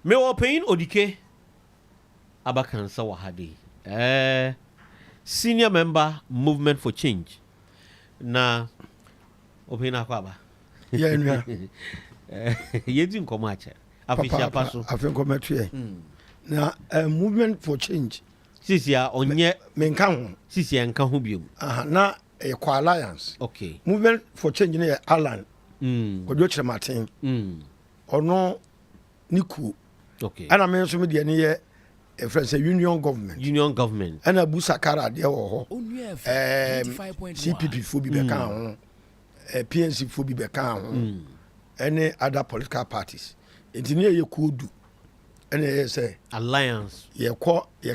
Me open odike abakansa wahade. Senior member Movement for Change. Na open akwaba. Yeah. Yedin komache. Afisha paso. Afin komache. Na Movement for Change. Sisia onye menka ho. Sisia nka ho biom. Na Equal Alliance. Okay. Movement for Change ne Alan. Kojo Chematin. Ono niku. Okay. Ana me nso me de ne ye friends union government. Union government. Ana Busakara de wo ho. CPP fo bi be kan ho. PNC fo bi be kan ho. Any other political parties. Entini ye kodu. And say alliance. Ye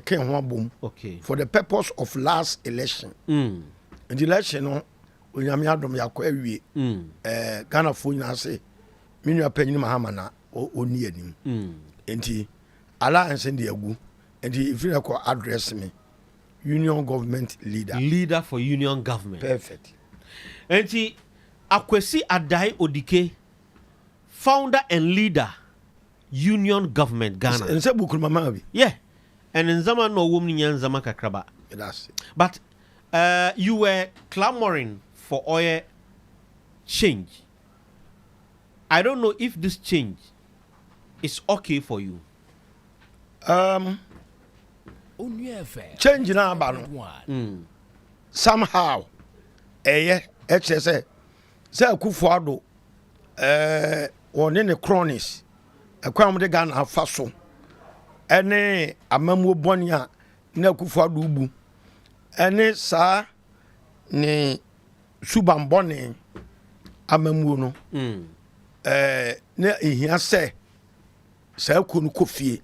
can one boom. Okay. For the purpose of last election. In the election, no, when you have ya query, Ghana phone na say, Minya Penny Mahamana or near him. And he alliance in the agu, and he if you address me, union government leader. Leader for union government. Perfect. And he Akwesi Adai Odike, founder and leader. Union government Ghana. And say buku mama bi. Yeah. And in Zama no woman yan Zama kakraba. That's it. But you were clamoring for oil change. I don't know if this change is okay for you. Change na abano. Somehow HSA say Akufo-Addo one ne cronies akwam de Ghana afaso ene amamu bonia na Akufo-Addo ubu ene sa ne suban bone amamu no na ehia se sa konu kofie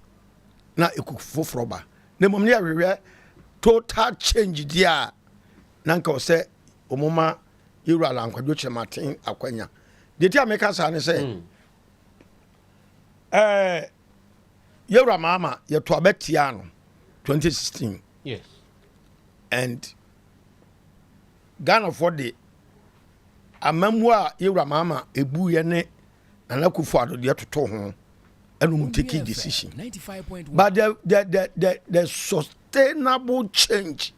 na ekufoforo ba na mom ne awewe total change dia na nka o se omoma yura la nkwadwo chematin akwanya de ti ameka sa ne se yura mama ye to abetia no 2016. Yes. And Ghana for the amamwa yura mama ebu ye ne na Akufo-Addo de toto ho enu take decision. But the sustainable change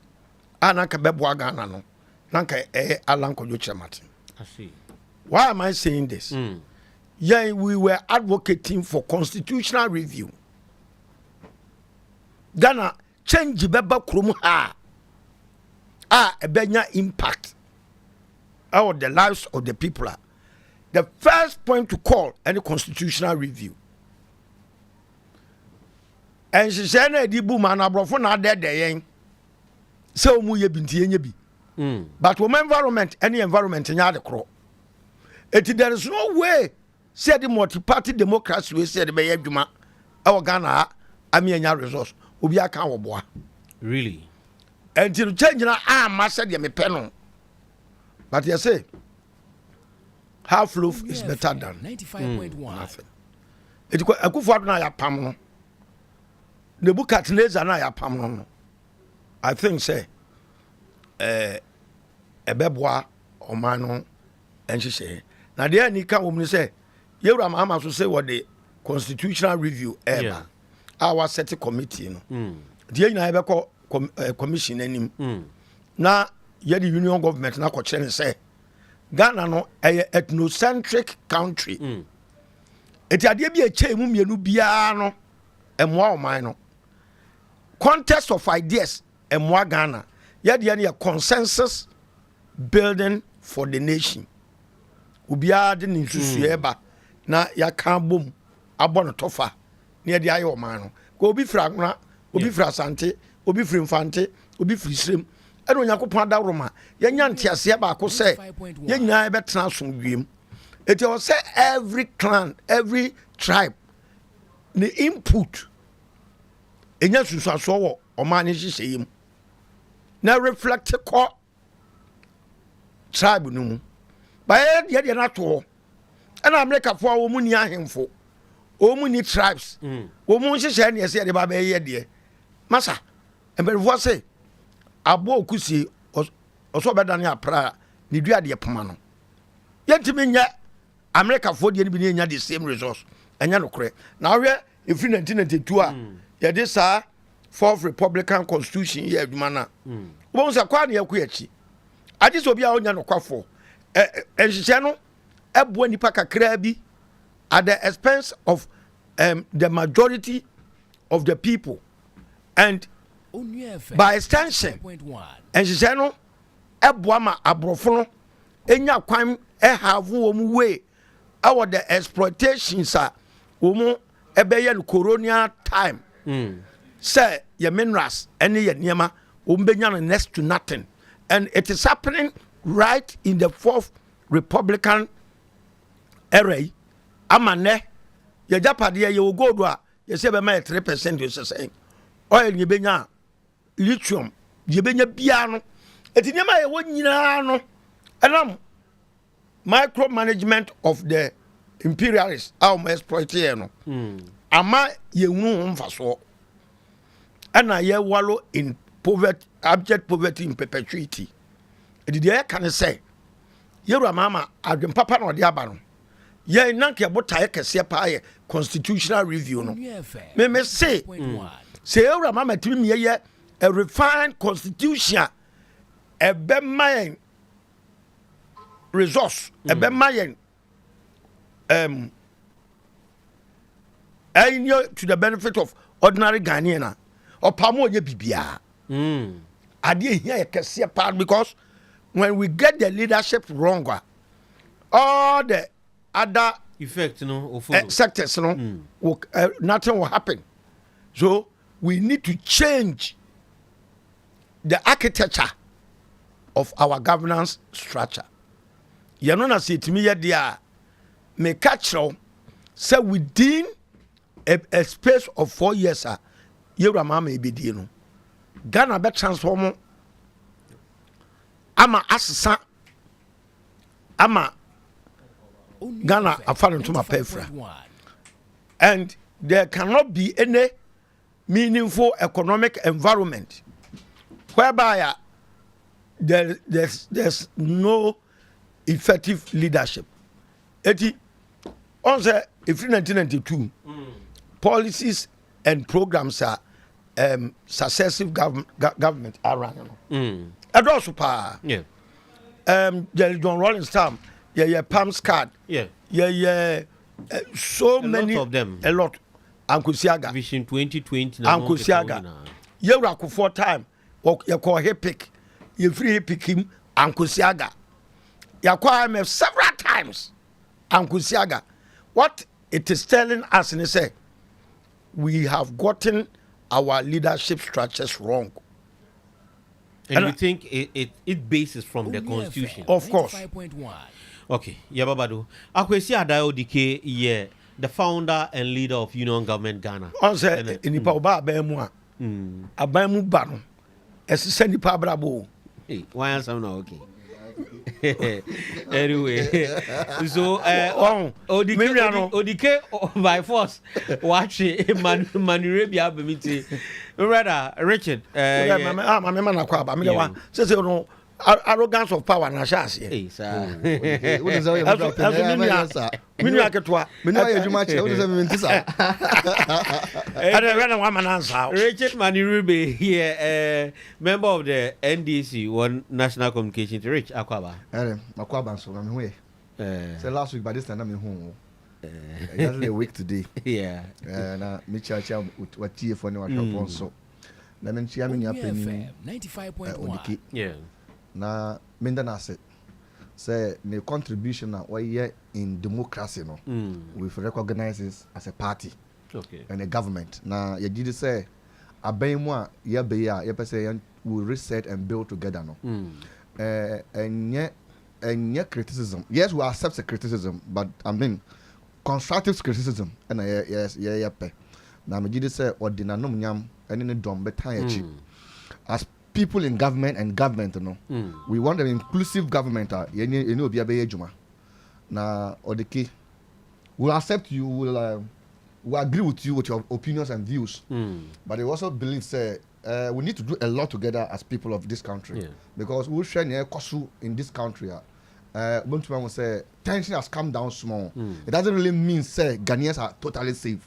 anaka bebo Ghana no nanka alanko Chemati. I see. Why am I saying this? Yeah, we were advocating for constitutional review. Ghana change beba krum ha a benya impact on the lives of the people. The first point to call any constitutional review. And she said, "Di bu man abrofo na de yen. So mu ye binti enye bi." But women environment, any environment nya de kro. There is no way say the multi-party democracy we say the be adwuma e Ghana ami enya resource obi aka wo boa. Really? Until change na ma said me pen. But you say half loaf is better than 95.1. It Akufo-Addo na ya pam no. Nebukadnezar na ya pam no. I think say ebeboa oman no enhye. Na dey ani ka wo me say yewura mama so say what the constitutional review ever our set committee no. Dey nyina be ko commission anim. Na ye the union government na ko kire say Ghana no ethnocentric country. Eti ade bi eche mu mienu bia no emwa oman no. Contest of ideas emwa Ghana. Ye de a consensus building for the nation. Ubia de nsusu eba na ya kan bom abono tofa na de aye oman no. Ko obi fra ngona, obi fra asante, obi fra mfante, obi fra srem. Eno Yakopon adawroma ye nya ntiase ba ko se ye nyina be tena asomdwem. It was say every clan, every tribe the input enya susuaso wo oman hiheyem na reflect ko tribe no mu ba ye de na to na America fo wo mu ni ahemfo wo mu ni tribes wo mu hiheye ne se de ba be ye de masa emberfo say abo okusie oso bedane apra ni dua de poma no yentimi nya America for the bi nya the same resource enya no kore na we if in 1992 yeah this fourth Republican Constitution here adwuma na won say kwa na yakuachi ade so bia onya no kwafo ehihye no ebo nipa kakra bi at the expense of the majority of the people and by extension ehihye no ebo ama abrofo no enya kwan have wo mu way our the exploitations wo mu ebeye no colonial time say your minerals any your niema umbenya next to nothing, and it is happening right in the fourth Republican era. Amane your japade you go do you say be 3% you say oil you benya lithium you benya bia no eti niema ye wo nyina no enam micromanagement of the imperialists how exploit here no ama ye hunu mfaso and I wallow in poverty, abject poverty in perpetuity. Did you can say, Yura Mama, I've been papa no diabano. Ye nanky about Taeka constitutional review. No, me say, Yura Mama to me, a refined constitution, a bemayan resource, a bemayan to the benefit of ordinary Ghanaian. Or pamo ye bibia. I didn't hear a cassia part because when we get the leadership wrong, all the other effects, sectors, nothing will happen. So we need to change the architecture of our governance structure. You know, say to me, dear, me catch say within a space of 4 years, Yura mama ebedi no Ghana be transform ama asesa ama Ghana afare to my pefra, and there cannot be any meaningful economic environment whereby there's no effective leadership. Eti on say if in 1992 policies and programs are successive government around. And also, yeah. John Rawlings time, yeah, Palms card, yeah, so a many lot of them, a lot. Uncle Siaga, Vision 2020, Uncle Siaga, you raku 4 time, or you call he pick, you free pick him, Uncle Siaga. You call him several times, Uncle Siaga. What it is telling us, and say, we have gotten our leadership structures wrong. And you think it bases from the constitution? Of course. Okay, Yababado. Akwesi Adayo Dike, yeah, the founder and leader of Union Government Ghana. Answer in Nipa Oba Abemwa. Abemu Bano. Esi Nipa Brabo. Hey, why am I not okay? Anyway, so Odike by force watch Manurabia Bemiti. Rather, Richard, arrogance of power na chance. Hey, sir. What is that? Richard Manirube here, member of the NDC, one national communication to Rich Akwaba. Akwaba, so I'm here. So last week by this time I'm home. Just a week today. Yeah. Na Mitchell what tea for no shop so. Na men chia me nyapeni 95.1. Yeah. Na menda na say the contribution na we in democracy no we recognize this as a party, okay, and a government. Na ye did say aban a ye be ya ye say we reset and build together no. And yet criticism, yes, we accept the criticism, but I mean constructive criticism and yes pe na me did say ordinary nyam and in dom betan as people in government and government no we want an inclusive government you know be ejuma na odiki will accept you, will agree with you with your opinions and views, but they also believe say we need to do a lot together as people of this country, because we share near kosu in this country. Buntuman will say tension has come down small. It doesn't really mean say Ghanaians are totally safe.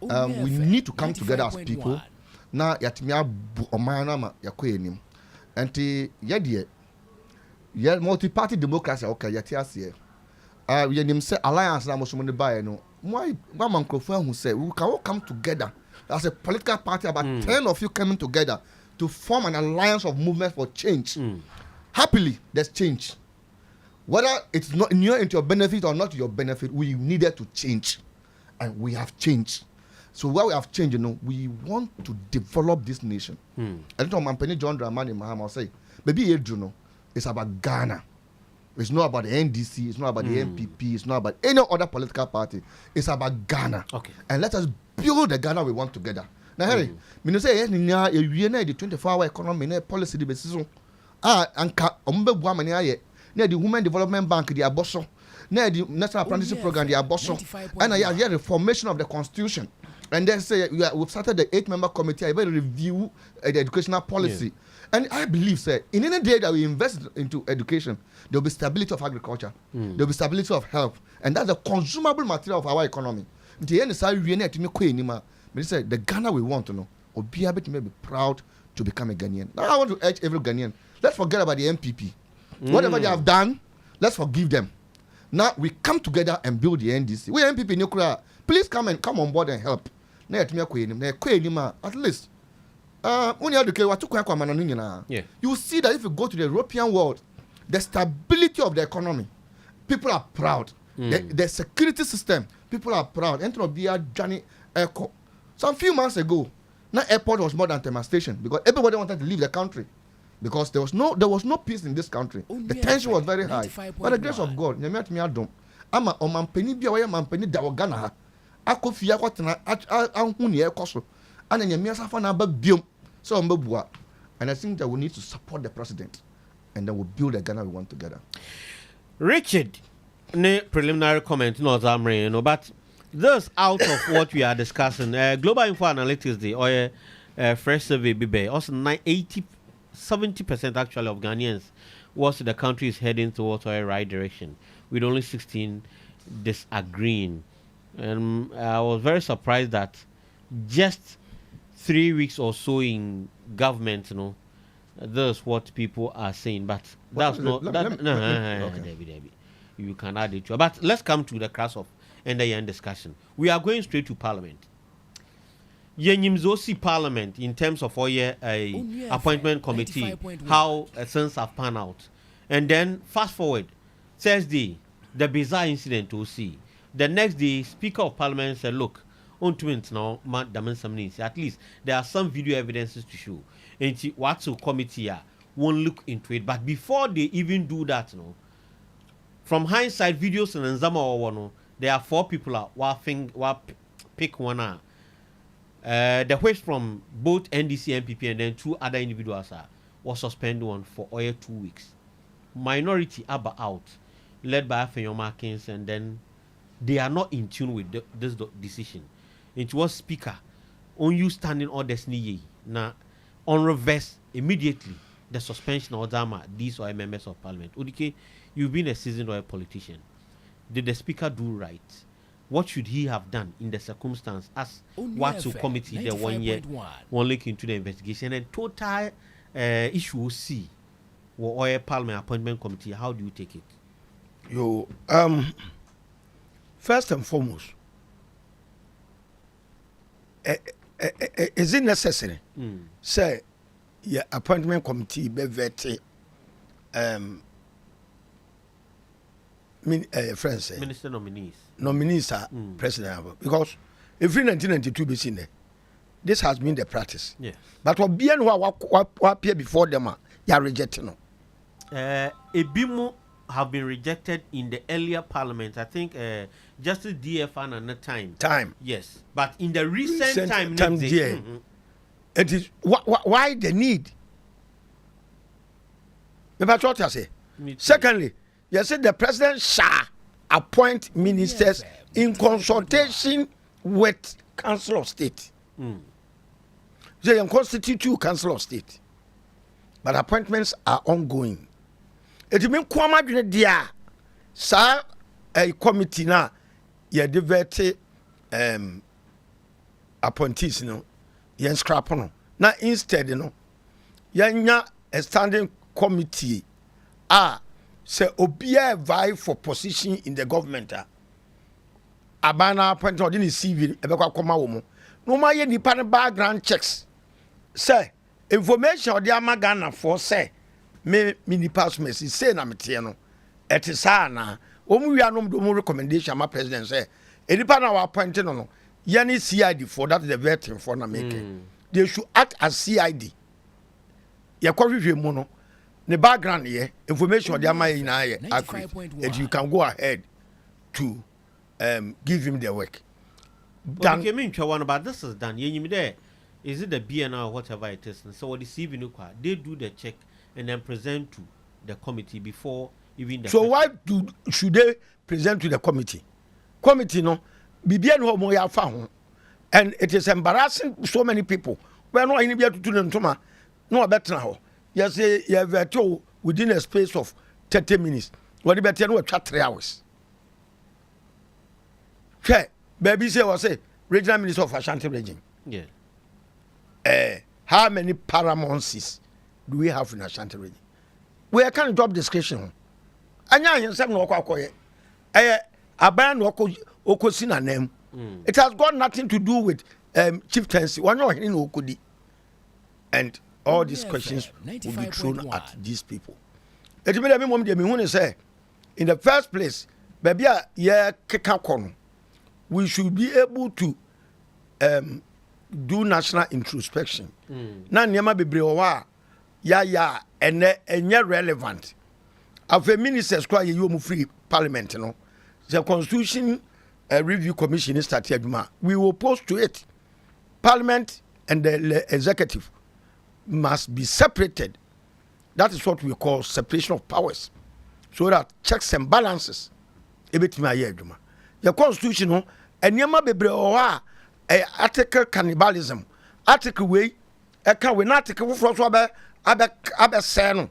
we need to come together as people. Now, yatimia omanama yakoyenim. Anti yadie. Yeah, multi-party democracy. Okay, yatiasie. We nim say alliance na mosomone bae no. Why microphone who say we can all come together as a political party, about 10 of you coming together to form an alliance of movement for change. Happily, there's change. Whether it's not into your benefit or not your benefit, we needed to change. And we have changed. So where we have changed, you know, we want to develop this nation. I don't know, Penny John Dramani Mahama say, maybe you know, it's about Ghana. It's not about the NDC, it's not about the MPP, it's not about any other political party. It's about Ghana. Okay. And let us build the Ghana we want together. Now, Harry, me say, yes, the 24-hour economy policy the basis. Anka ombe bua mani aye. Na the Women Development Bank the aboso. Na the National Apprenticeship Program the aboso. And the reformation of the Constitution. And then say we've started the 8-member committee. I will review the educational policy. And I believe, sir, in any day that we invest into education, there will be stability of agriculture, there will be stability of health, and that's the consumable material of our economy. The end is how we need to make the Ghana we want to know, or be able to be proud to become a Ghanaian. Now I want to urge every Ghanaian, let's forget about the MPP. Whatever they have done, let's forgive them. Now we come together and build the NDC. We MPP nuclear, please come on board and help. At least. You see that if you go to the European world, the stability of the economy, people are proud. The security system, people are proud. Johnny Echo. Some few months ago, now airport was more than Tema Station because everybody wanted to leave the country because there was no peace in this country. The tension was very high. By the grace of God, I'm a mampeni biya mampeni dawagana. Ako fiya ko tena ahuni ekoso. And then you safa na ba biom. So and I think that we need to support the president, and then we'll build a Ghana we want together. Richard, ne preliminary comment, no Zamre, but thus out of what we are discussing, Global Info Analytics, the fresh survey, also 70% actually of Ghanaians was the country is heading towards the right direction, with only 16 disagreeing. And I was very surprised that just 3 weeks or so in government, that's what people are saying. But that's not. You can add it to. But let's come to the crux of end discussion. We are going straight to Parliament. Yenyimzosi Parliament in terms of appointment committee, how things have panned out, and then fast forward Thursday, the bizarre incident to see. The next day, Speaker of Parliament said, "Look, on twins now, at least there are some video evidences to show. And what's a committee won't look into it. But before they even do that, from hindsight videos and Zama or there are 4 people pick one. The which from both NDC, MPP, and then 2 other individuals was suspended one for 2 weeks. Minority out, led by Afenyo Markins, and then they are not in tune with this decision. It was Speaker on you standing orders ni na on reverse immediately the suspension of these or members of Parliament. Udike, you've been a seasoned or a politician. Did the Speaker do right? What should he have done in the circumstance as what to committee the 1 year one look into the investigation and total issue C or Parliament appointment committee? How do you take it? First and foremost, is it necessary? Say, your appointment committee be vetted. Friends, Minister nominees are president because every 1992 be seen there. This has been the practice. Yes. But what be what appear before them, you are rejecting. Ebimu have been rejected in the earlier Parliament. I think Justice DFN at the time. Yes, but in the recent time, it is why the need. But what I say. Secondly, you said the president shall appoint ministers in consultation with Council of State. They can constitute Council of State, but appointments are ongoing. It means Kwama dia sa a committee na ye divert appointees no yen scrap no na instead no yenya a standing committee say obia vie for position in the government abana appoint or the CV ebekwa koma wo mu no ma ye nipa ne background checks say information or the amagana for say me nipa so mesi say na mete no etisa na omu wi anom do mu recommendation ma president say enipa na wa appoint no yani CID for that the vetting for na make they should act as CID ye kwahwehwe mu no the background here information the am na accurate and you can go ahead to give him the work. But okay, me one about this is done. You there? Is it the BNR or whatever it is? So what the CV they do the check and then present to the committee before even the. So why should they present to the committee? Committee no, BBN mo ya fa ho, and it is embarrassing so many people. We no any be to them toma, no better ho. You say you have to within a space of 30 minutes. What better no 3 hours. Okay, baby say was say regional minister of Ashanti region. Yeah. How many paramounts do we have in Ashanti region? We can job description. Anya himself no kwakoye. Aban no okosi na name. It has got nothing to do with chieftaincy. One no hin okodi. And all these questions will be thrown at these people. It made me mom de me hu say in the first place, baby yeah keka kono. We should be able to do national introspection. Na niema bebre wa ya enye relevant. Afa ministers kwa ye mu free parliament no. The constitution review commission is started aduma. We will oppose to it. Parliament and the executive must be separated. That is what we call separation of powers. So that checks and balances ebetima ye aduma. The constitution no enema bebre owa article cannibalism article we eka we na article for so abe say no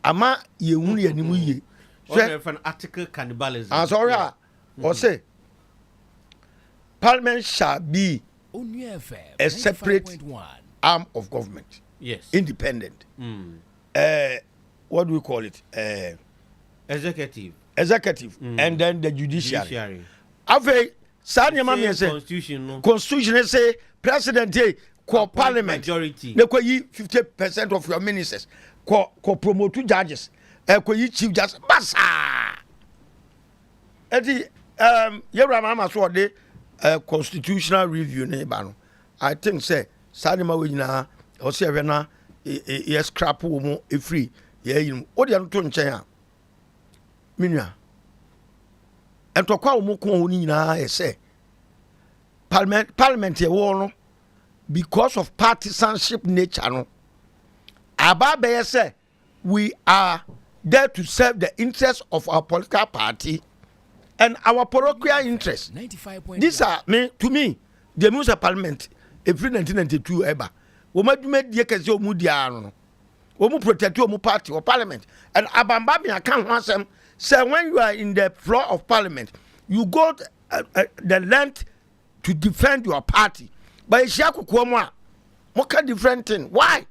ama ye hunu ye nimu ye so an article cannibalism sorry or say parliament shall be a separate arm of government, yes, independent. What do we call it? Executive, and then the judiciary. Ave Sanya mama say constitution say president call parliament majority. They call you 50% of your ministers. Call promote two judges. Call you chief justice. Basa. Eti yebra mama so de constitutional review ne ba no. I think say Sanya ma we nyina o say we na e scrap wo mo e free ye yin. O de no to nchen a. Minua and to kwa umu ko ni na say parliament ye wo no because of partisanship nature no ababe say we are there to serve the interests of our political party and our parochial interests. These are to me the music parliament every 1992 ever wo madume die kase o mu dia no wo mu protect o mu party or parliament and abamba me kan ho asem say when you are in the floor of parliament you go the length to defend your party but ishakukuomwa moka different thing. Why?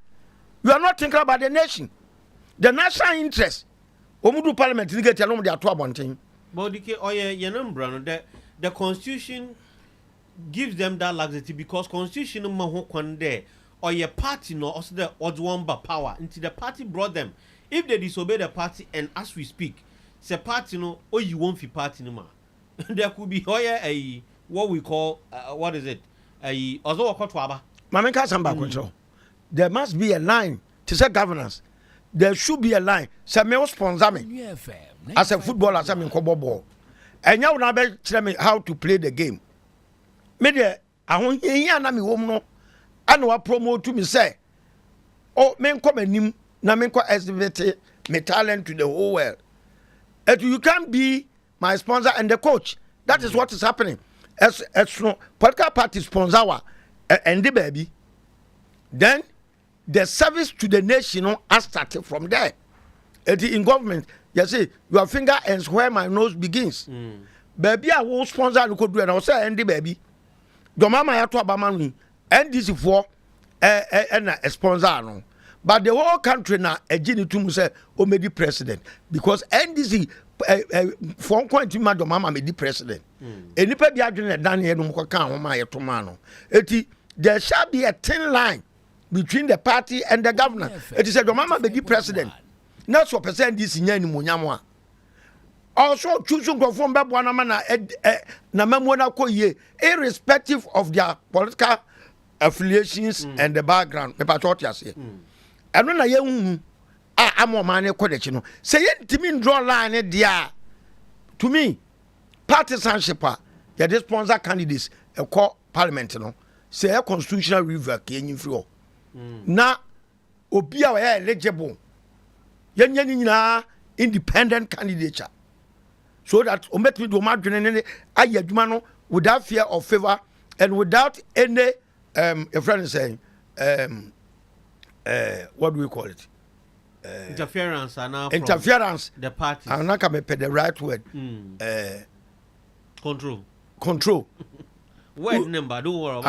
You are not thinking about the nation, the national interest. Omudu parliament ni get along their 12 bonting but the constitution gives them that luxury because constitution ma ho kwan there or your party no also the odd one by power until the party brought them. If they disobey the party and as we speak say party no or you won't fi party no ma there could be a what we call what is it a also okotwaba mamenka samba control. There must be a line to say governance. There should be a line say me sponsor me as a footballer as me kobo ball and you na be tell me how to play the game me there ahon here na me wom no ana wa promote to me say oh me nko manim na me nko exhibit me talent to the whole world. And you can't be my sponsor and the coach. That is what is happening. As no political party sponsor and the baby. Then the service to the nation has started from there. And in government, you see, your finger ends where my nose begins. Baby, I will sponsor the could do and I'll say and the baby. Domama ya to abama no NDC for na sponsor no. But the whole country na ejini tumu say o made president because NDC for point to madam mama made president. Enipa bi adwene dan ye no ko kan ho ma ye to ma no. Eti there shall be a thin line between the party and the governor. It is a mama made president. Not so percent this nya ni munyamo a. Also choosing go from bebo na na memo na ko ye irrespective of their political affiliations and the background. Me pa to ase. Eno na ye hu amo man ko de chi no say ye ntimi draw line dia to me partisanship ya dey sponsor candidates e call parliament no say a constitutional review ka yin free na obi a we eligible ye nya ni nyina independent candidature so that ometimi do madwene ne aye adwuma no without fear of favor and without any a friend saying what do we call it? Interference and interference. The party. I'm not going to pay the right word. Control. Control. Word number. Don't worry.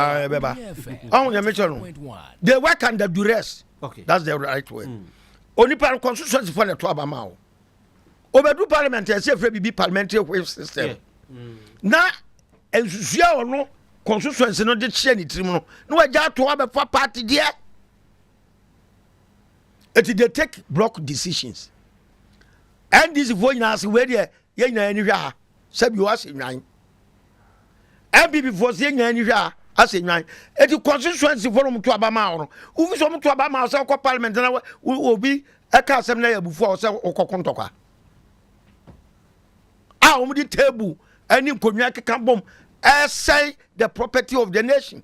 They work under duress. Okay. That's the right word. Only part constituency for the 12 amount. Overdo parliamentary, say for be parliamentary wave system. Now, and you no constituency no de share ni trimu no wa ja to aba party there. They take block decisions. And this is when you where there, you know, any ha, said you ask in nine. And before saying any ha, as in nine. It's a constituency for them to Abama. Who is some to Abama, so called parliament, and will be a custom layer before so or Contoka. Ah, on the table, and in Cognac can bomb, say the property of the nation.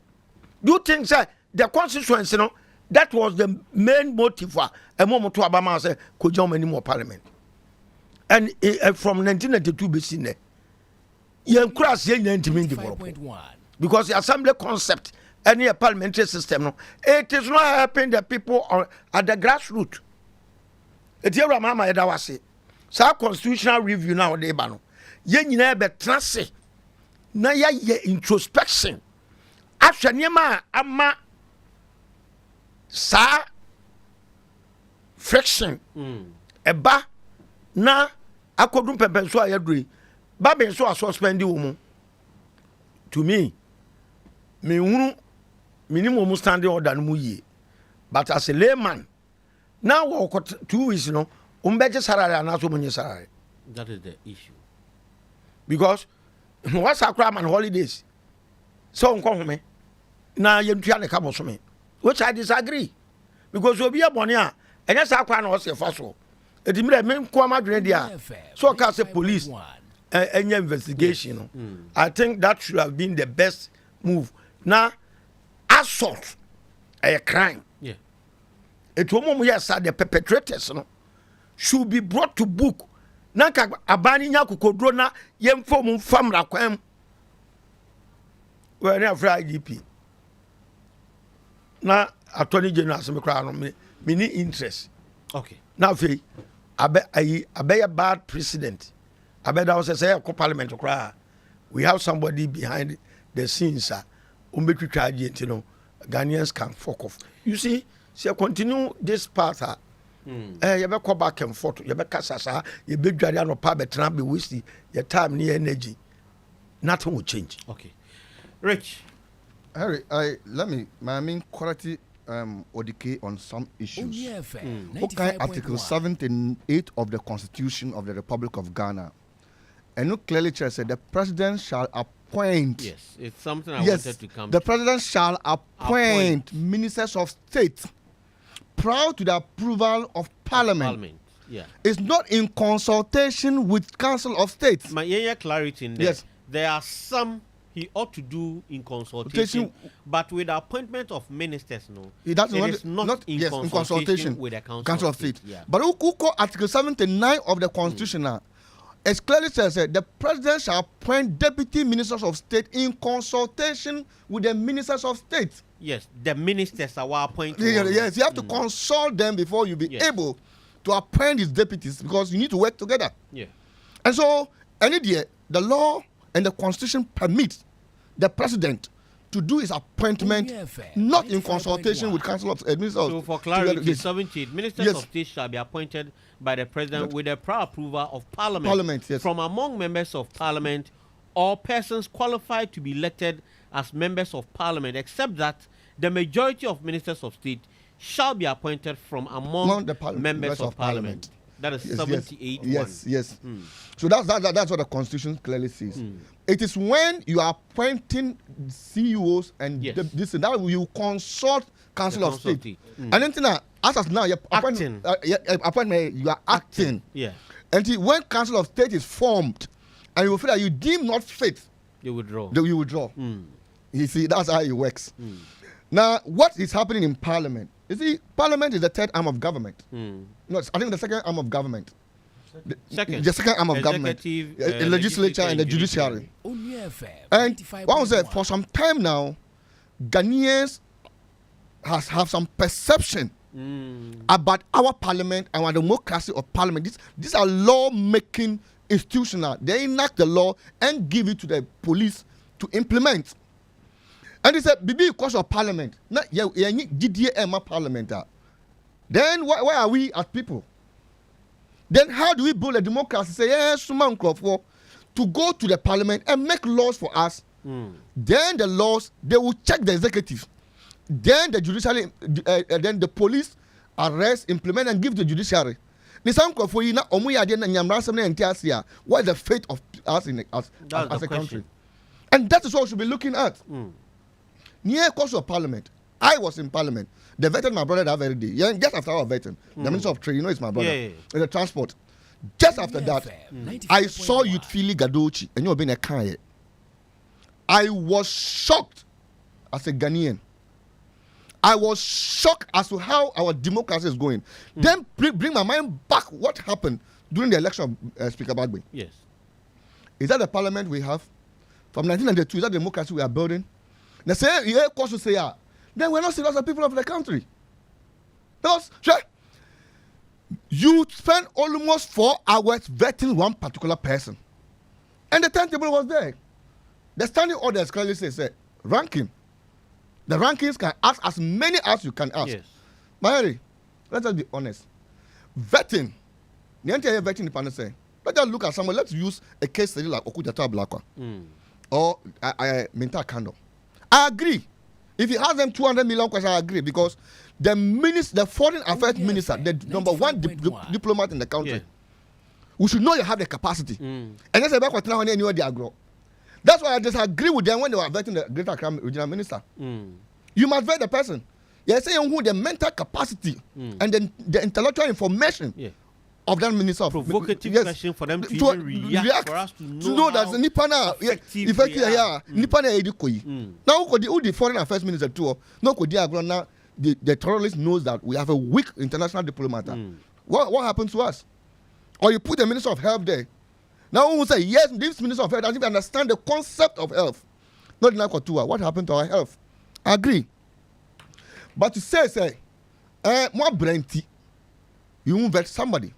Do you think, sir, the constituency, no? That was the main motive for a moment to Obama say could join any more parliament. And from 1992 BC, you cross the development because the assembly concept any parliamentary system no, it is not helping the people at the grassroots. It's your mama edawase. So constitutional review now de ba no. Ye nyina be trase na ya introspection. Ahwe niema ama sa friction eba na akodun pepe so ayaduri ba be so suspend wo mu to me hunu minimum standing order no mu yie but as a layman now we got 2 weeks no umbeje salary na so munye salary. That is the issue because what's akra man holidays so nko home na yentua ne ka boso me, which I disagree because obi abone a enya sa kwa na o se fa so edimire me nko amadwene dia so ka say police enya investigation no. I think that should have been the best move. Now assault a crime, yeah, it womo yes the perpetrators no should be brought to book. Nanka abani nya kokodro na yemfo mu famra kwam we na fra IGP na attorney general se me kra no me ni interest. Okay, now fe abe bad precedent abe that was say parliament kra we have somebody behind the scenes umbetwitwa agent no Ghanaians can fuck off. You see, continue this path you be go back and forth, you be kasasa, you be dware no pa betra be waste your time near energy, nothing will change. Okay, Rich Harry, let me my main quality ODK on some issues. Okay, Article 78 of the Constitution of the Republic of Ghana, and no clearly said the president shall appoint. Yes, it's something I wanted to come. The president shall appoint ministers of state prior to the approval of Parliament. Yeah, it's not in consultation with Council of State. My clarity in there. Yes, there are some he ought to do in consultation, but with the appointment of ministers, no, it is not in consultation with the Council of State. Yeah. But who call Article 79 of the Constitution now? It clearly says that the president shall appoint deputy ministers of state in consultation with the ministers of state. Yes, the ministers are appointed. Yes, you have to consult them before you be able to appoint these deputies because you need to work together. Yeah. And so, any day, the law and the Constitution permit the president to do his appointment, not in consultation with Council of Ministers. So for clarity, 78 ministers of state shall be appointed by the president with the prior approval of Parliament, yes. from among members of Parliament or persons qualified to be elected as members of Parliament, except that the majority of ministers of state shall be appointed from among the members of Parliament. That is 78. Yes. So that's what the Constitution clearly says. It is when you are appointing CEOs and this and that you consult Council of State. And then as of now, appointment you are acting. Yeah. And when Council of State is formed, and you feel that you deem not fit, you withdraw. You withdraw. You see, that's how it works. Now, what is happening in Parliament? You see, Parliament is the third arm of government. No, I think the second arm of government. The second arm of government. Legislature and the judiciary. And what was it? For some time now, Ghanaians have some perception about our Parliament and our democracy of Parliament. These are law-making institutions. They enact the law and give it to the police to implement. And they said, because of Parliament, GDA Parliament. Then why are we as people? Then how do we build a democracy? Say, yes, to go to the Parliament and make laws for us. Then the laws, they will check the executive. Then the judiciary, then the police arrest, implement, and give to the judiciary. What is the fate of us as a country? And that is what we should be looking at. Near course of Parliament, I was in Parliament. They vetted my brother that very day. Yeah, just after our vetting, the Minister of Trade, it's my brother. In the transport. Just after that, I saw Youth Fili Gadochi, and you've been a kind. I was shocked as a Ghanaian. I was shocked as to how our democracy is going. Then bring my mind back what happened during the election of Speaker Bagbe. Yes. Is that the Parliament we have? From 1992, is that the democracy we are building? They say, then we're not serious as people of the country. You spend almost 4 hours vetting one particular person. And the timetable was there. The standing orders clearly say ranking. The rankings can ask as many as you can ask. Yes. Mahari, let us be honest. Vetting. The entire vetting department say, let us look at someone. Let's use a case study like Okudjata Blakwa or Minta Kando. I agree. If he has them 200 million questions, I agree because the foreign affairs minister, the number one diplomat in the country, we should know you have the capacity. And that's about what now anywhere they grow. That's why I disagree with them when they were vetting the Greater Accra Regional Minister. You must vet the person. You're saying who the mental capacity and the intellectual information of that minister. Provocative question for them to react for us to know that Nipana effective Nipana edikoi. Now who the foreign affairs minister too? No could now the terrorist knows that we have a weak international diplomat. What happens to us? Or you put the minister of health there. Now who will say yes, this minister of health doesn't even understand the concept of health. Not enough for 2 hours. What happened to our health? I agree. But to say more brainty, you won't vet somebody.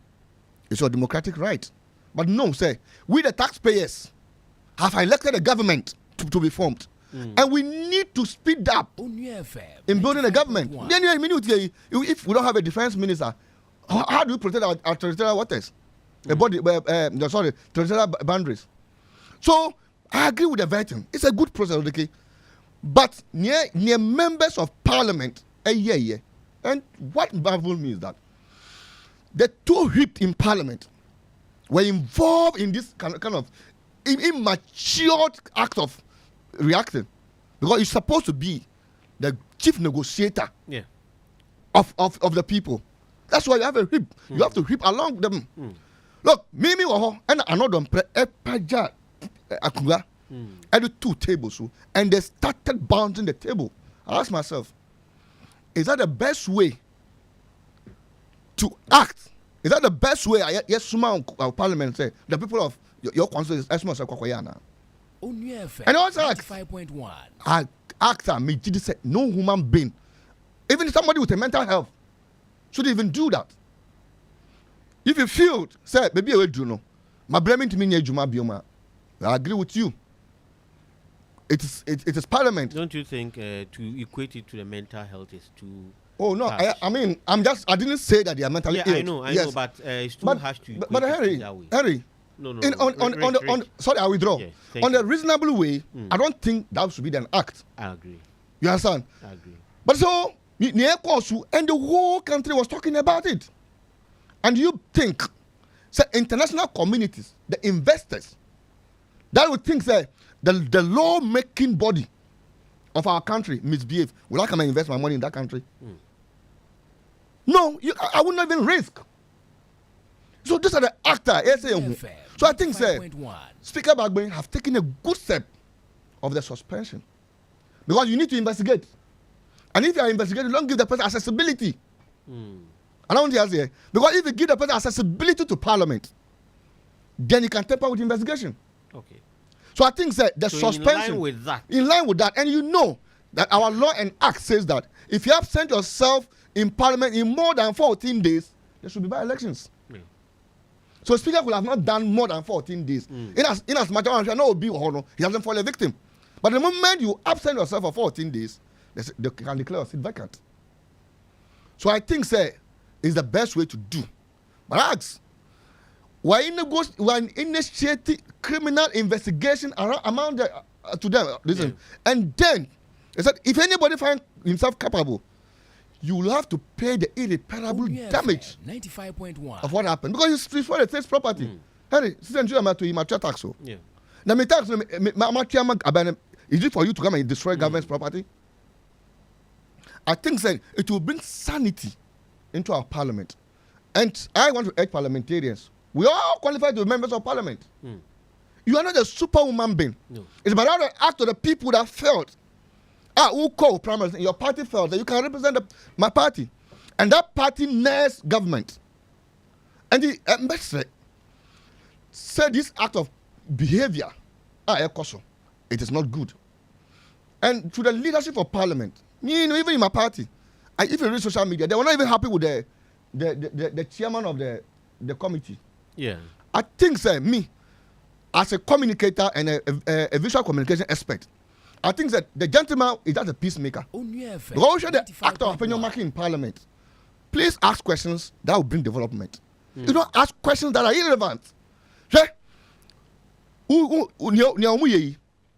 It's your democratic right. But no, we the taxpayers have elected a government to be formed. And we need to speed up in building a government. Then if we don't have a defense minister, how do we protect our territorial waters? Territorial boundaries. So I agree with the vetting. It's a good process, okay? But near members of Parliament, and what baffles me is that the two whipped in Parliament were involved in this kind of immature act of reacting, because you're supposed to be the chief negotiator of the people. That's why you have a whip. You have to whip along them. Look, Mimi WOHO and another Epaja Akuga added 2 tables, and they started bouncing the table. I asked myself, is that the best way to act? Is that the best way? Yes, our Parliament say the people of your council is Esmo Sakoyana. And also I asked her, me said no human being, even somebody with a mental health, should even do that. If you feel, say, maybe I will do no. My blaming to me near Juma Bioma. I agree with you. it is Parliament. Don't you think to equate it to the mental health is too? Oh no, I mean, I didn't say that they are mentally ill. I know, but it's too harsh to equate it that way. Harry. No. Sorry, I withdraw. Yes, on the reasonable way, I don't think that should be an act. I agree. You understand? I agree. But so, and the whole country was talking about it. And you think, say, international communities, the investors, that would think that the law-making body of our country misbehave. Will I come and invest my money in that country? No, I would not even risk. So these are the actors. So I think, sir, Speaker Bagbe have taken a good step of the suspension. Because you need to investigate. And if you are investigating, don't give the person accessibility. I don't want to say, because if you give the person accessibility to Parliament, then you can tamper with investigation. Okay. So I think that the suspension in line with that, and you know that our law and act says that if you absent yourself in Parliament in more than 14 days, there should be by-elections. So Speaker could have not done more than 14 days. In as much as he hasn't fallen a victim. But the moment you absent yourself for 14 days, they can declare your seat vacant. So I think, sir, is the best way to do. But ask, we're initiating criminal investigation among to them. Listen, and then they said if anybody finds himself capable, you will have to pay the irreparable damage 95.1 of what happened because it's for the state's property. Henry, to tax. Yeah. Now, is it for you to come and destroy government's property? I think then it will bring sanity into our parliament. And I want to urge parliamentarians. We are all qualified to be members of parliament. You are not a superwoman being. No. It's about the act of the people that felt, who call primaries, your party felt that you can represent my party. And that party needs government. And the ambassador said this act of behavior, it is not good. And to the leadership of parliament, even in my party, if you read social media, they were not even happy with the chairman of the committee. Yeah. I think, sir, me, as a communicator and a visual communication expert, I think that the gentleman is just a peacemaker. Because the act of opinion making in parliament, please ask questions that will bring development. You don't ask questions that are irrelevant.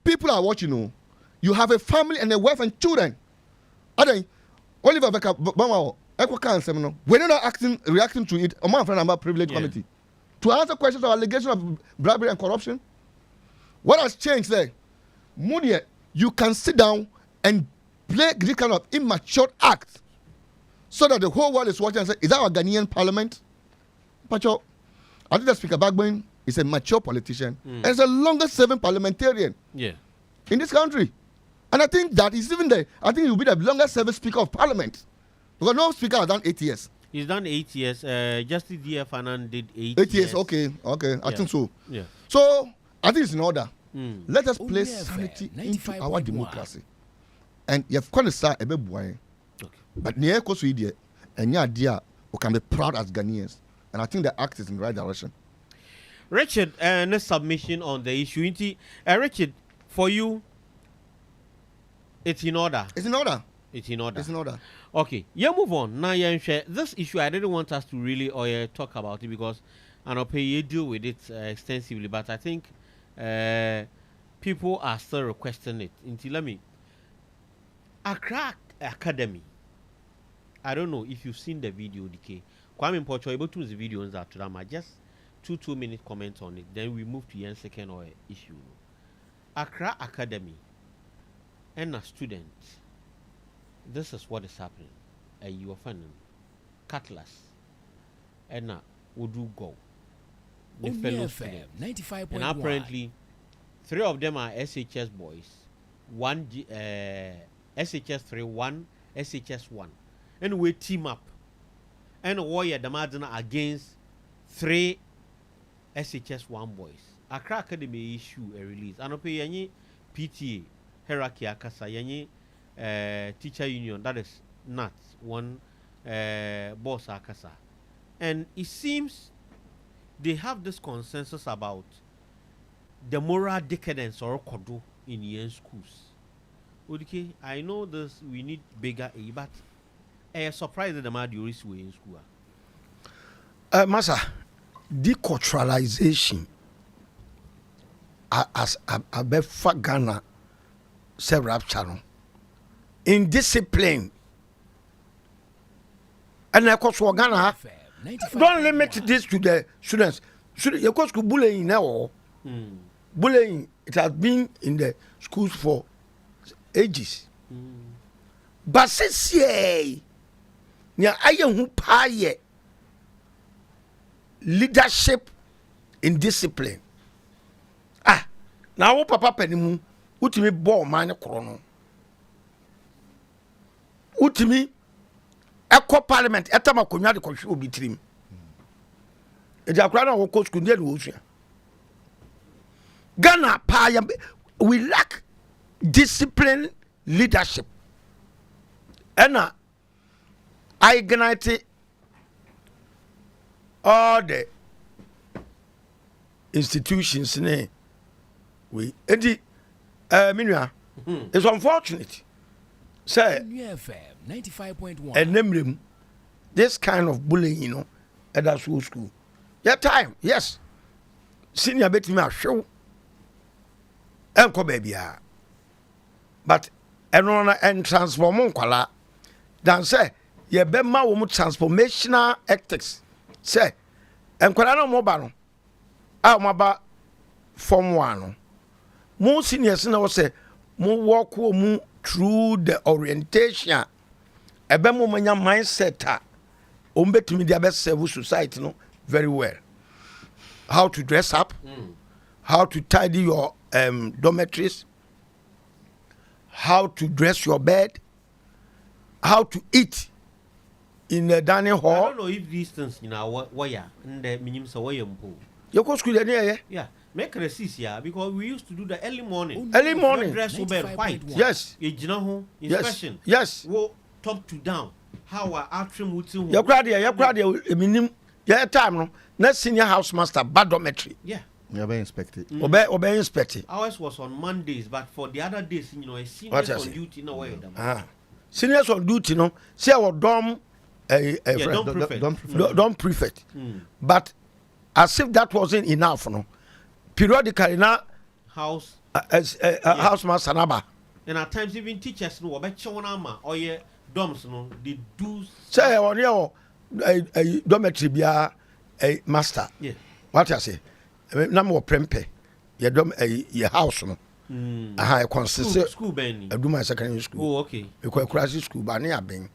People are watching. You have a family and a wife and children. Oliver Becker, we're not reacting to it. A man from our privilege committee to answer questions of allegation of bribery and corruption. What has changed there? Moody, you can sit down and play this kind of immature act so that the whole world is watching and say, is that our Ghanaian parliament? Pacho, I think the Speaker Bagbe is a mature politician and is the longest serving parliamentarian in this country. And I think that he's even there. I think he will be the longest serving Speaker of Parliament. Because no speaker has done 8 years. He's done 8 years. Justice D.F. Anand did 8 years. 8 years, okay. I think so. Yeah. So, I think it's in order. Let us place sanity into our democracy. And you have to start a bit boy. But near Kosuidia, and your idea, we can be proud as Ghanaians. And I think the act is in the right direction. Richard, no submission on the issue. Richard, for you, it's in order. It's in order. It's in order. It's in order. Okay, move on. Now, this issue, I didn't want us to really talk about it because I know you deal with it extensively, but I think people are still requesting it. Let me. Accra Academy. I don't know if you've seen the video, DK. Kwame Mpocho able to use the video on that. Just 2-minute comments on it. Then we move to the second issue. Accra Academy and a student. This is what is happening. You are finding cutlass and would do go with fellow students. 95.1. And apparently 3 of them are SHS boys, 1 SHS 3, 1 SHS 1, and we team up and warrior the Madonna against 3 SHS 1 boys. Accra Academy issue a release. And pay any PTA hierarchy akasa yenye teacher union, that is not one boss akasa. And it seems they have this consensus about the moral decadence or kodo in your schools. Okay, I know this. We need bigger A, but I surprised that the man you reach in school. Masa, deculturalization as a befa Ghana several channel in discipline. And of course, Ghana don't limit this to the students. Of course, bullying now. Bullying, it has been in the schools for ages. But since I am leadership in discipline. Now papa penimu utimi ball man krono. Utimi eko parliament etama konwa de kohwe obi tirim. Ejakura na wo coach kunde no osua. Ghana we lack discipline leadership. And I ignite all the institutions in we it's unfortunate. Say 95.1 and this kind of bullying, at that school. Your time, yes. Senior bet me a show. Uncle baby, but and transform kwala. Dan say ye be ma wo transformational ethics. Say and kwala no mo ba no. A mo ba form 1. Mo seniors na wo say mo walk mu through the orientation. Ebe mo manya mindset a o mbetimi dia be serve society no very well. How to dress up, how to tidy your dormitories, how to dress your bed, how to eat in the dining hall. I don't know if these things wire and the minimum so wire mpo. You go school there, yeah. Make resist here because we used to do the early morning. Early morning. Dress over white. Yes. Inspection. Yes. Go top to down. How our trim would see. You crowd here, minimum. Yeah, time no. Next senior house master, bad dormitory. Yeah. Obey inspected. Obey inspected. Ours was on Mondays, but for the other days, a seniors on duty no way. Seniors on duty, no. See our dorm, dorm prefect. But as if that wasn't enough, no. Periodically, now house house master naba. And at times even teachers know about chonama or ye dorms no they do. Say on your dormitory be a master. Yeah. What I say? Number prempe. Your dom your house no. I consist school ben. I do my secondary school. Oh, okay. Because classic school but near ben.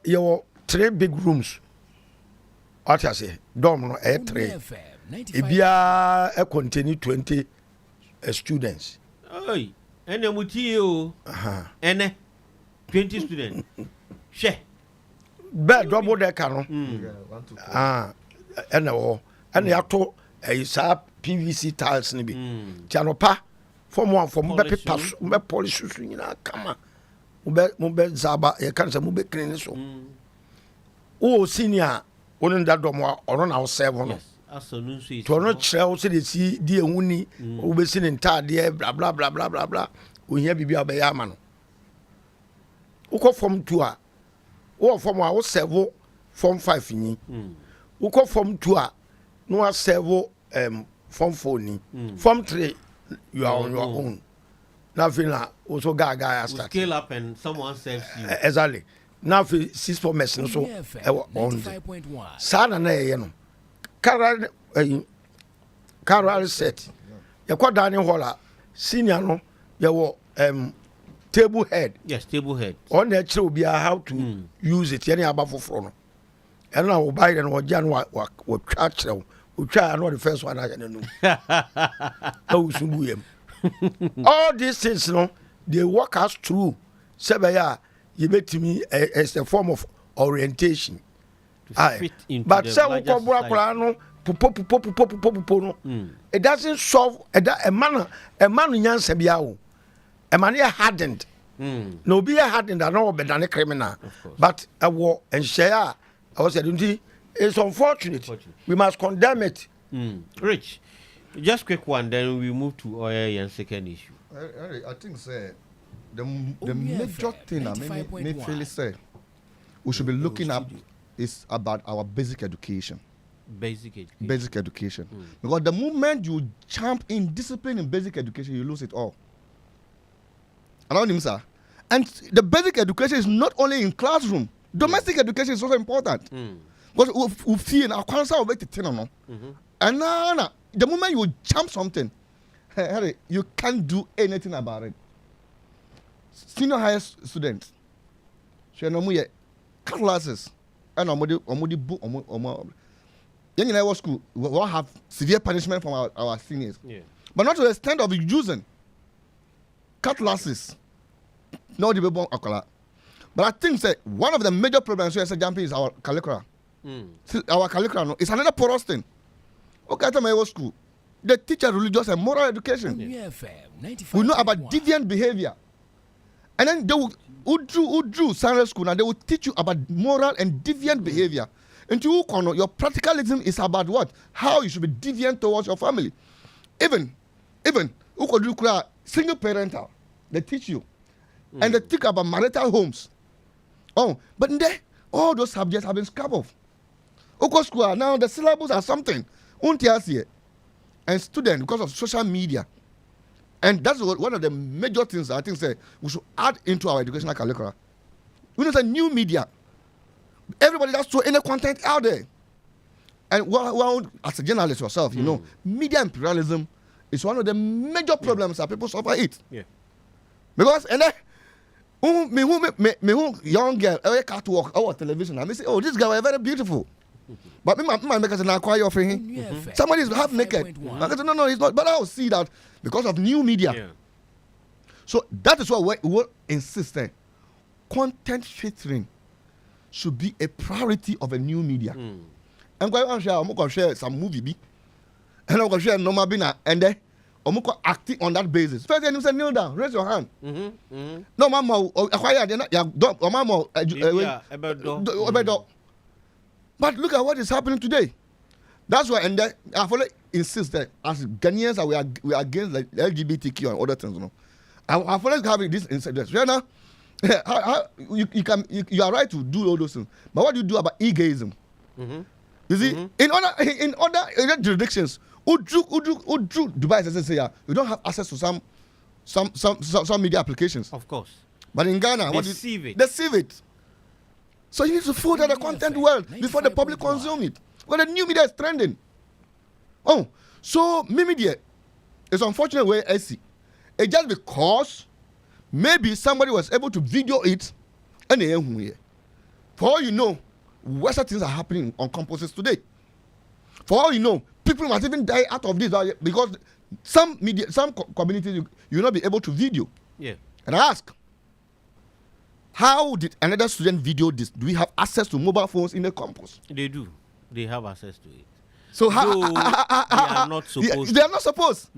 Your 3 big rooms. What I say? Dorm no 3. Ibia contain 20 students. Oi, and then with you, and 20 students. Share. Bed double decker no. And you have to a PVC tiles ni bi. Tianopa form 1 form be pass be polish nyina kama. Mbe zaba e kan say mbe clean so. O senior onin that dom ono na serve no. Absolutely. To no chrel say dey see die ehuni o be sin ntade bla bla bla bla bla bla. O hia bibia be ya ma no. Uko form 2 a o form 1 o serve form 5 ni. Uko form 2 a no serve form 4 ni. Form 3 you are on your own. Nothing also gaga start. Scale up and someone serves you. Exactly. Now 6 for messing so on. Sana na ye no. Carol set. You call dining hall senior no you table head. Yes, table head. On the chair will be how to use it any above for no. And now we buy and what Jan what church we try not the first one I know. All these things no they walk us through. Sebaya you met me as a form of orientation. But say we no it doesn't solve a man nyansa bia o. A man hardened. No be hardened and no be than a criminal. But a war and share I was saying it's unfortunate. We must condemn it. Rich. Just quick one, then we move to oil and second issue. I think say the major thing I feel say we should be looking at is about our basic education. Basic education. Because the moment you jump in discipline in basic education, you lose it all. I know what sir. And the basic education is not only in classroom. Domestic education is also important. Because we feel our concern over the and now the moment you jump something, Harry, you can't do anything about it. Senior high students, classes, and young in our school, we will have severe punishment from our seniors. Yeah. But not to the extent of using cutlasses. No debate occur. But I think that one of the major problems we are jumping is our curriculum. Our curriculum is another porous thing. Okay, at my school, they teach religious and moral education. We know about deviant behavior. And then they will, who drew Sunday school, and they will teach you about moral and deviant behavior. And your practicalism is about what? How you should be deviant towards your family. Even, who could do single parental, they teach you. And they think about marital homes. Oh, but then all those subjects have been scrapped off. School now the syllabus are something. And students, because of social media, and that's one of the major things I think say we should add into our educational curriculum. We need a new media. Everybody that's throw any content out there. And well, as a journalist yourself, you know, media imperialism is one of the major problems that people suffer it. Yeah. Because and then me young girl, catwalk, our television, I say, oh, this girl is very beautiful. But my makers are quite offering. Somebody is half naked. I said, no, he's not. But I will see that because of new media. Yeah. So that is why we insist that content filtering should be a priority of a new media. I'm going to share some movie, and I'm going to share normal bina, and then I'm going to act on that basis. First, you say kneel down, raise your hand. No, mama, but look at what is happening today. That's why, and I fully insist that as Ghanaians, we are against like LGBTQ and other things. You know, I fully have this incident. Right now, you are right to do all those things, but what do you do about e-gayism? You see, in other jurisdictions, who drew Dubai say you don't have access to some media applications. Of course, but in Ghana, they sieve it. So you need to filter the content well before the public consume it. Well, the new media is trending. Oh, so media is unfortunate way I see. It's just because maybe somebody was able to video it and for all you know, worse things are happening on campuses today. For all you know, people might even die out of this because some communities you will not be able to video. Yeah. And I ask, how did another student video this? Do we have access to mobile phones in the campus? They do. They have access to it. So they are not supposed. They are not supposed.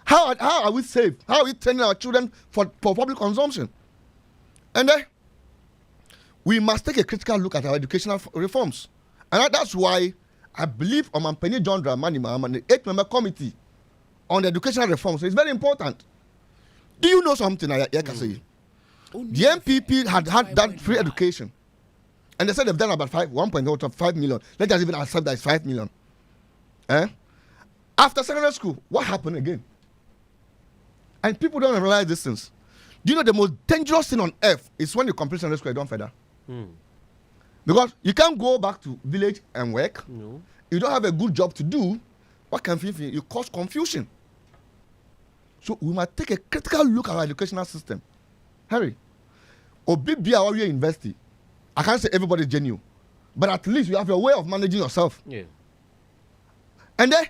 How are we safe? How are we training our children for public consumption? And then we must take a critical look at our educational reforms. And that's why I believe Penny John Dramani Mahama, the 8-member committee on the educational reforms is very important. Do you know something I can say? The MPP had that free education. And they said they've done about 1.5 million. Let's just even accept that it's 5 million. After secondary school, what happened again? And people don't realize these things. Do you know the most dangerous thing on earth is when you complete secondary school, you don't further? Because you can't go back to village and work. No. You don't have a good job to do. What can you cause confusion? So we must take a critical look at our educational system. Harry, Obibia or university, I can't say everybody is genuine, but at least you have your way of managing yourself. Yeah. And then,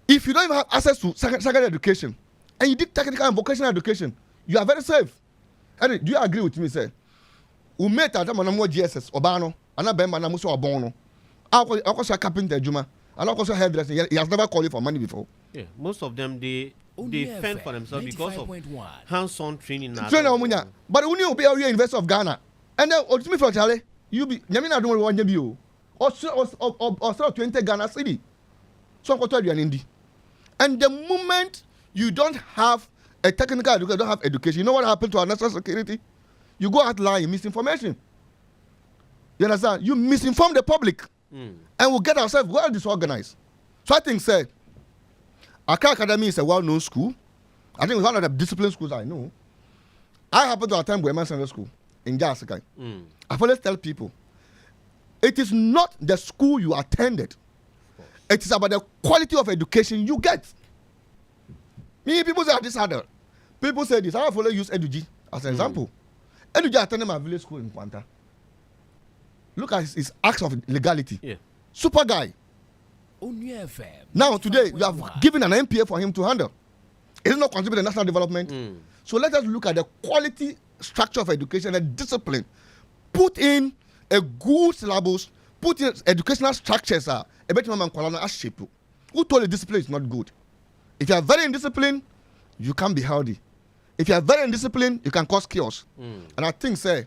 if you don't even have access to secondary education, and you did technical and vocational education, you are very safe. Harry, do you agree with me, sir? We met at GSS, Obano, and I bemba na muso abono. I was a carpenter, Juma, and I was a hairdresser. He has never called you for money before. Yeah, most of them they fend for themselves because of hands-on training. But when you be a investor of Ghana, and then ultimately for Charlie, you be Yamina don't want you or 20 Ghana city. So I'm going to tell you an indie. And the moment you don't have a technical education, don't have education, you know what happened to our national security? You go out lying, misinformation. You understand? You misinform the public, and we'll get ourselves well disorganized. So I think, say, Accra Academy is a well-known school. I think it's one of the discipline schools I know. I happen to attend Women's Central School in Jasikai. I've always tell people, it is not the school you attended. It is about the quality of education you get. Me, people say this other. People say this. I have always used Eduji as an example. Eduji attended my village school in Kwanta. Look at his acts of legality. Yeah. Super guy. Now today you have given an MPA for him to handle. It is not contributing to national development. So let us look at the quality structure of education and discipline. Put in a good syllabus. Put in educational structures. A better man shape. Who told you discipline is not good? If you are very indisciplined, you can't be healthy. If you are very indisciplined, you can cause chaos. And I think, say,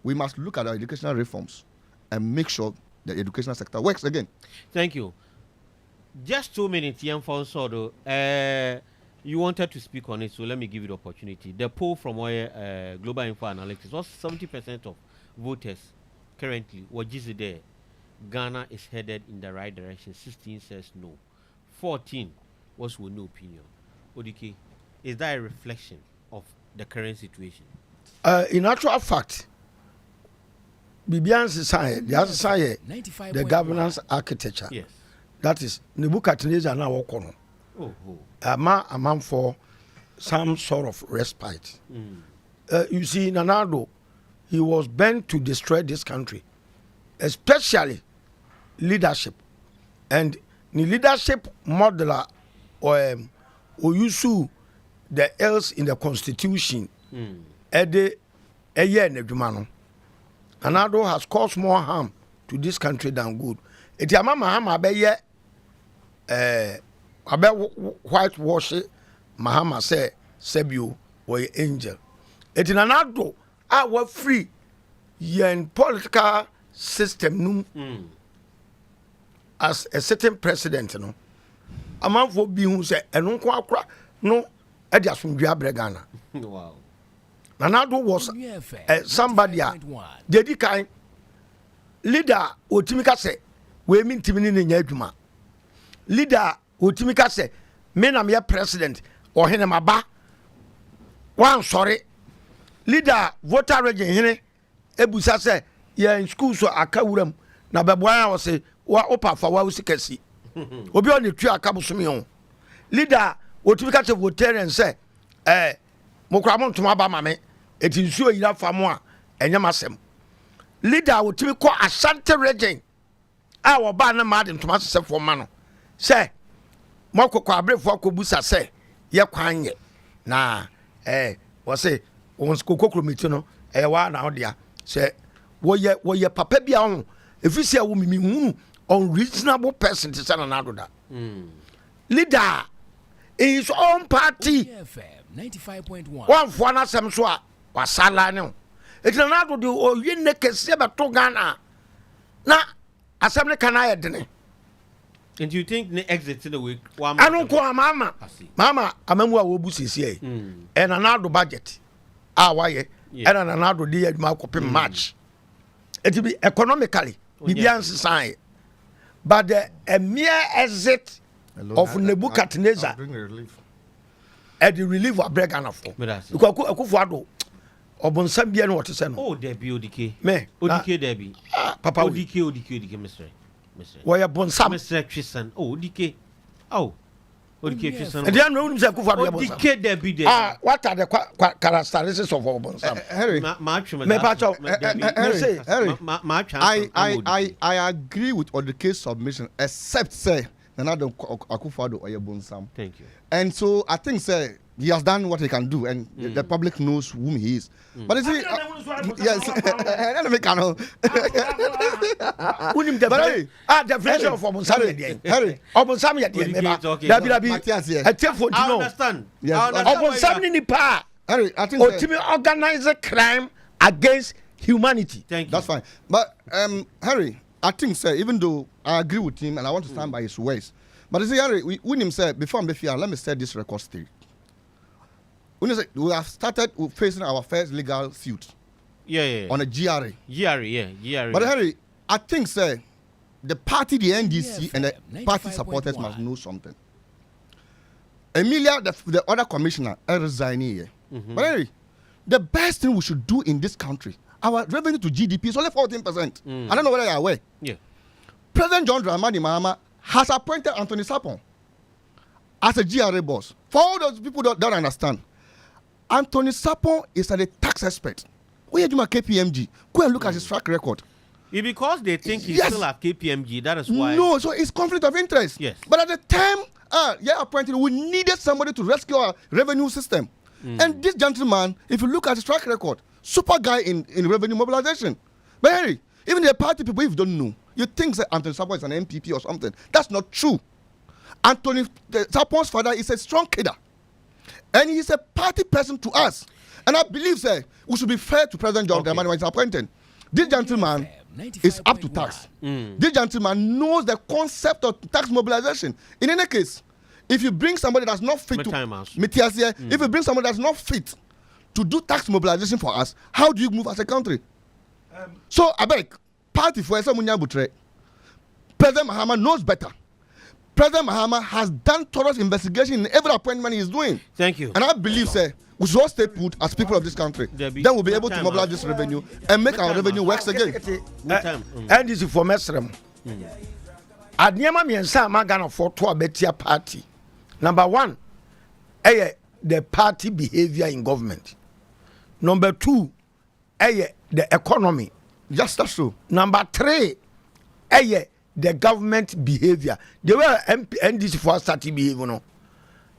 we must look at our educational reforms and make sure the educational sector works again. Thank you. Just 2 minutes, Ian Fonsodo. You wanted to speak on it, so let me give you the opportunity. The poll from Global Info Analytics was 70% of voters currently were just there. Ghana is headed in the right direction. 16 says no. 14 was with no opinion. Odike, is that a reflection of the current situation? In actual fact, Bibian Society, the governance architecture. Yes. That is Nebuchadnezzar now Okono. A man for some sort of respite. You see, Nanado, he was bent to destroy this country, especially leadership. And the leadership modeler or use the else in the constitution. Nanado has caused more harm to this country than good. It is Mahama whitewash Mahama say Sebio or angel. It is Nanado our free yen political system as a certain president no. A man for being who say and no Edias from Ghana. Wow. Nanado was somebody dedi kind leader otimika say we mean timini nya adwuma leader otimika say me na me president or hene maba wan sorry leader voter region hene ebusa say ye in school so akawuram na beboa wa say wa opa fa wa usikasi obi on tu akabosome ho leader otimika say voter say mokra mo ntoma ba mame eti nsuo yira famo a enyam asem leader wotimi ko Ashanti region a wo ba na made ntoma sesefo ma no say mokoko abrefo akobusa say ye kwanye na wo say won kokokro meti no wa na odia say wo ye papa bia ho efisi a wo mimi hunu unreasonable person to say na adoda leader his own party 95.1 one for na sem so a wasala ne it na do de o yenne kese be to Ghana na asem ne kana ye dene. And you think the exit in the week one anu ko mama amamu a wo bu sisi e na do budget a waye e na do de aduma kopim match it be economically bibian sign but the mere exit of Nebuchadnezzar at the relief of Bregana for because Akufo Obonsam bia no what say no oh there be Odike me Odike there be papa Odike Mr. Why Bonsam Mr. Chisan oh Odike oh Odike Chisan and then no say Akufo Odike there be there what are the characteristics of Obonsam Harry I agree with Odike's submission except say Nanado Akufo-Addo Oyebonsam. Thank you. And so I think say he has done what he can do, and the public knows whom he is. But you see, yes, definition of Obonsam. Harry, Obonsam I understand. Obonsam ni pa. Harry, I think ultimate organize a crime against humanity. Thank you. That's fine. But Harry, I think, sir, even though I agree with him and I want to stand by his words, But you see, Henry, when him said before I'm here, let me set this record straight. When he said we have started facing our first legal suit. Yeah. On a GRA. GRA. But Henry, I think say the party, the NDC, and the party supporters must know something. Emilia, the other commissioner, resigning here. But Henry, the best thing we should do in this country, our revenue to GDP is only 14%. I don't know whether you are aware. Yeah. President John Dramani Mahama has appointed Anthony Sapon as a GRA boss. For all those people that don't understand, Anthony Sapon is a tax expert. When you do my KPMG, go and look at his track record. It's because they think he still have KPMG. That is why. No, so it's conflict of interest. Yes. But at the time, appointed, we needed somebody to rescue our revenue system. And this gentleman, if you look at his track record, super guy in revenue mobilization. But Henry, even the party people, if you don't know, you think that Anthony Sapon is an MPP or something. That's not true. Anthony Sapon's father is a strong kidder. And he's a party person to us. And I believe, sir, we should be fair to President John Dramani when he's appointed. This gentleman is up to tax. This gentleman knows the concept of tax mobilization. In any case, if you bring somebody that's not fit if you bring somebody that's not fit to do tax mobilization for us, how do you move as a country? So, I beg, party for President Mahama knows better. President Mahama has done thorough investigation in every appointment he is doing. Thank you. And I believe, sir, we should all stay put as people of this country. Then we'll be able to mobilize this revenue and make our revenue work again. And this is for Mesrem. Adniema miensa magana for to abetia party. Number 1, the party behavior in government. Number 2, the economy. Just that's true. Number 3, the government behavior. The way NDC for starting behavior no.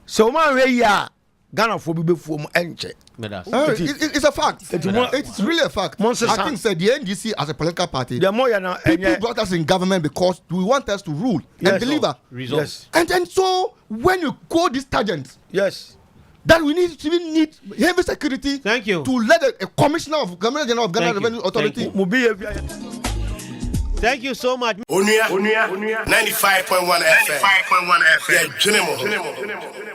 So man we ya Ghana for be for enche. It's a fact. It's really a fact. I think said the NDC as a political party. The more people brought us in government because we want us to rule and deliver results. And so when you go this tangent, that we need heavy security. Thank you. To let a commissioner of Government General of Ghana Revenue Authority. Thank you so much. Onua 95.1 FM. Yeah,